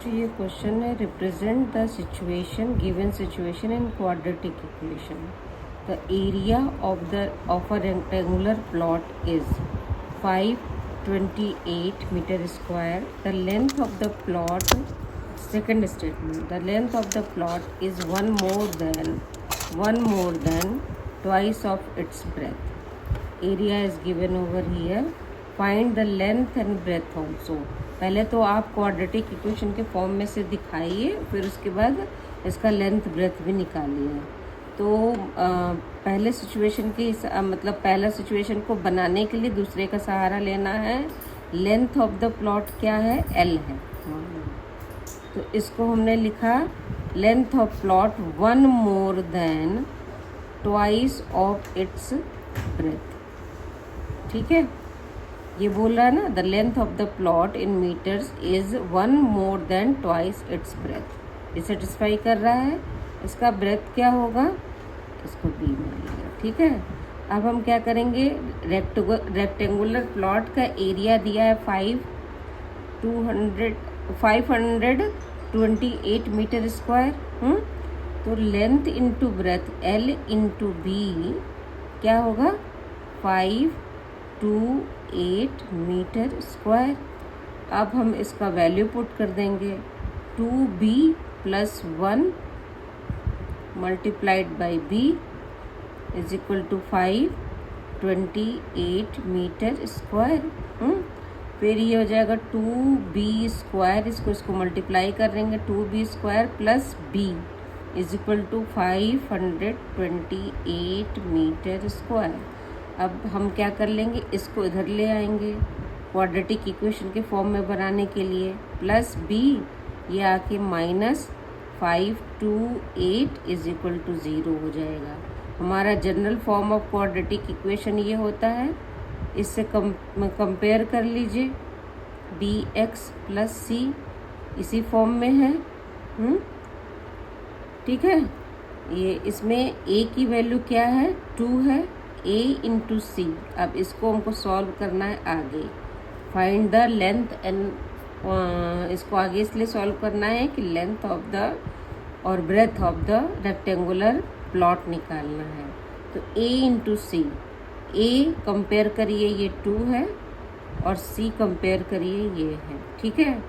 जो ये क्वेश्चन है, represent the situation, given situation in quadratic equation. The area of a rectangular plot is 528 metre square. The length of the plot, second statement, the length of the plot is one more than twice of its breadth. Area is given over here. Find the length and breadth also. पहले तो आप quadratic equation के form में से दिखाइए, फिर उसके बाद इसका लेंथ ब्रेथ भी निकालिए. तो पहले सिचुएशन के मतलब पहला सिचुएशन को बनाने के लिए दूसरे का सहारा लेना है. लेंथ ऑफ द प्लॉट क्या है? L है. तो इसको हमने लिखा length of plot one more than twice of its breadth. ठीक है, ये बोल रहा है ना, the length of the plot in metres is one more than twice its breadth. ये सेटिस्फाई कर रहा है. इसका ब्रेथ क्या होगा? इसको बी मान लिया. ठीक है, अब हम क्या करेंगे? रेक्टेंगुलर प्लॉट का एरिया दिया है 528 मीटर स्क्वायर. तो length into breadth L into B क्या होगा? 528 मीटर स्क्वायर. अब हम इसका वैल्यू पुट कर देंगे. 2b plus 1 multiplied by b is equal to 528 metre square. फिर ये हो जाएगा 2b स्क्वायर, इसको मल्टीप्लाई कर देंगे. 2b square plus b is equal to 528 metre square. अब हम क्या कर लेंगे? इसको इधर ले आएंगे क्वाड्रेटिक इक्वेशन के फॉर्म में बनाने के लिए. प्लस b ये आके माइनस 528 इज इक्वल टू 0 हो जाएगा. हमारा general form of quadratic equation ये होता है. इससे कंपेयर कर लीजिए. bx प्लस c इसी फॉर्म में है. ठीक है, ये इसमें a की वैल्यू क्या है? 2 है. a इंटू सी. अब इसको हमको सॉल्व करना है आगे. फाइंड द लेंथ एंड इसको आगे इसलिए सॉल्व करना है कि लेंथ ऑफ द और breadth of the rectangular plot निकालना है. तो a into C. a compare करिए, ये 2 है, और c कंपेयर करिए, ये है. ठीक है,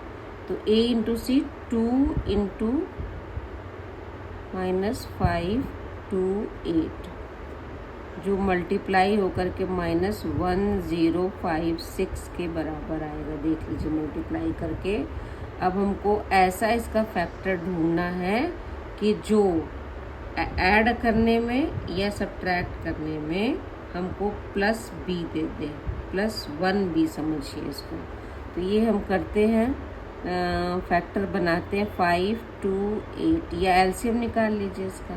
तो a into C 2 into minus 528 जो मल्टीप्लाई होकर के माइनस 1056 के बराबर आएगा. देख लीजिए मल्टीप्लाई करके. अब हमको ऐसा इसका फैक्टर ढूंढना है कि जो ऐड करने में या सब्ट्रैक्ट करने में हमको प्लस b दे दे. प्लस 1b समझिए इसको. तो ये हम करते हैं, फैक्टर बनाते हैं 528 या एलसीएम निकाल लीजिए इसका.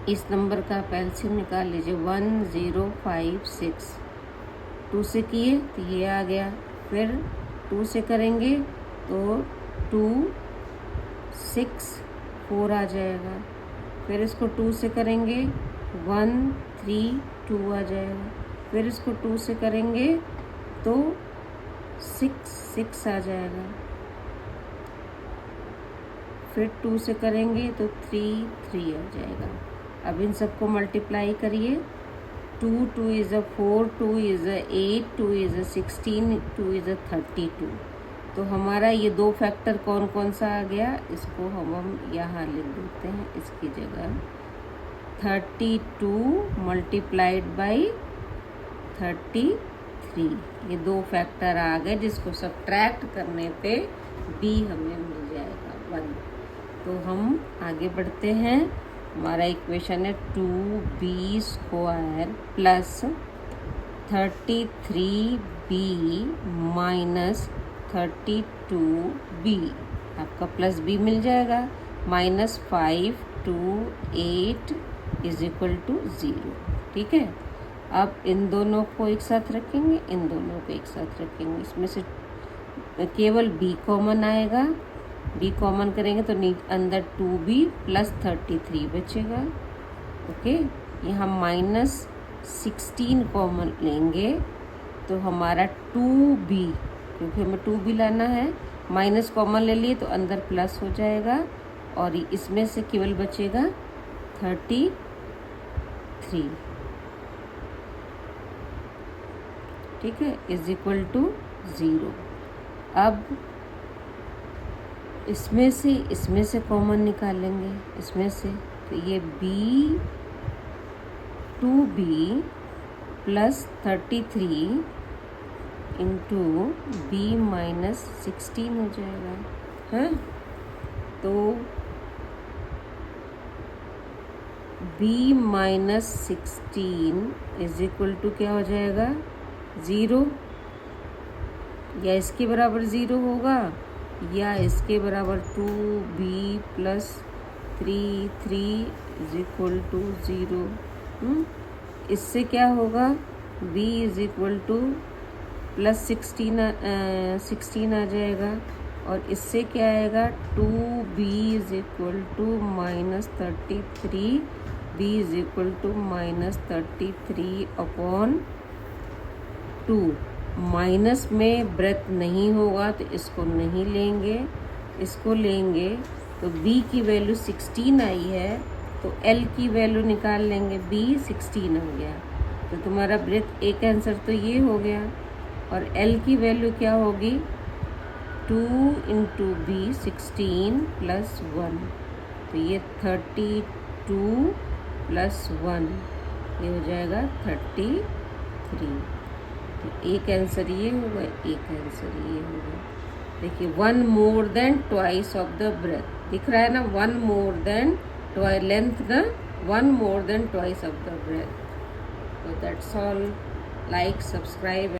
इस नंबर का आप एलसीएम निकाल लीजिए. 1056 2 से किए तो ये आ गया. फिर 2 से करेंगे तो 2 6 4 आ जाएगा. फिर इसको 2 से करेंगे 1 3 2 आ जाएगा. फिर इसको 2 से करेंगे तो 6 6 आ जाएगा. फिर 2 से करेंगे तो 3 3 आ जाएगा. अब इन सबको मल्टीप्लाई करिए. 2 2 इज़ 4, 2 इज़ 8, 2 इज़ 16, 2 इज़ 32. तो हमारा ये दो फैक्टर कौन कौन सा आ गया? इसको हम यहाँ लिख देते हैं इसकी जगह. 32 मल्टीप्लाइड बाई 33. ये दो फैक्टर आ गए जिसको सब्ट्रैक्ट करने पे b हमें मिल जाएगा 1. तो हम आगे बढ़ते हैं. हमारा इक्वेशन है 2b square plus 33b minus 32b. आपका प्लस b मिल जाएगा. Minus 528 is equal to 0. ठीक है, अब इन दोनों को एक साथ रखेंगे, इन दोनों को एक साथ रखेंगे. इसमें से केवल b कॉमन आएगा. b कॉमन करेंगे तो अंदर 2b प्लस 33 बचेगा. ओके, यहाँ माइनस 16 कॉमन लेंगे तो हमारा 2b, क्योंकि हमें 2b लाना है, माइनस कॉमन ले लिए तो अंदर प्लस हो जाएगा और इसमें से केवल बचेगा 33, ठीक है, इज इक्वल टू 0। अब इसमें से कॉमन निकालेंगे, इसमें से, तो ये b 2b plus 33 into b minus 16 हो जाएगा, है। तो b minus 16 is equal to क्या हो जाएगा, 0, या इसके बराबर 0 होगा या इसके बराबर 2b plus 3 is equal to 0। इससे क्या होगा, b is equal to plus 16 आ जाएगा, और इससे क्या आएगा, 2b is equal to minus 33, b is equal to minus 33 upon 2। Minus में ब्रेथ नहीं होगा तो इसको नहीं लेंगे, इसको लेंगे तो b की वैल्यू 16 आई है, तो l की वैल्यू निकाल लेंगे, b 16 हो गया, तो तुम्हारा ब्रेथ एक आंसर तो ये हो गया। और l की वैल्यू क्या होगी, 2 इंटू b 16 प्लस 1, तो ये 32 प्लस 1, ये हो जाएगा 33। तो एक आंसर ये होगा, एक आंसर ये होगा। देखिए, 1 more than twice of the breadth दिख रहा है ना, 1 मोर देन लेंथ ना, 1 more than twice of the breadth. तो दैट्स ऑल, लाइक, सब्सक्राइब।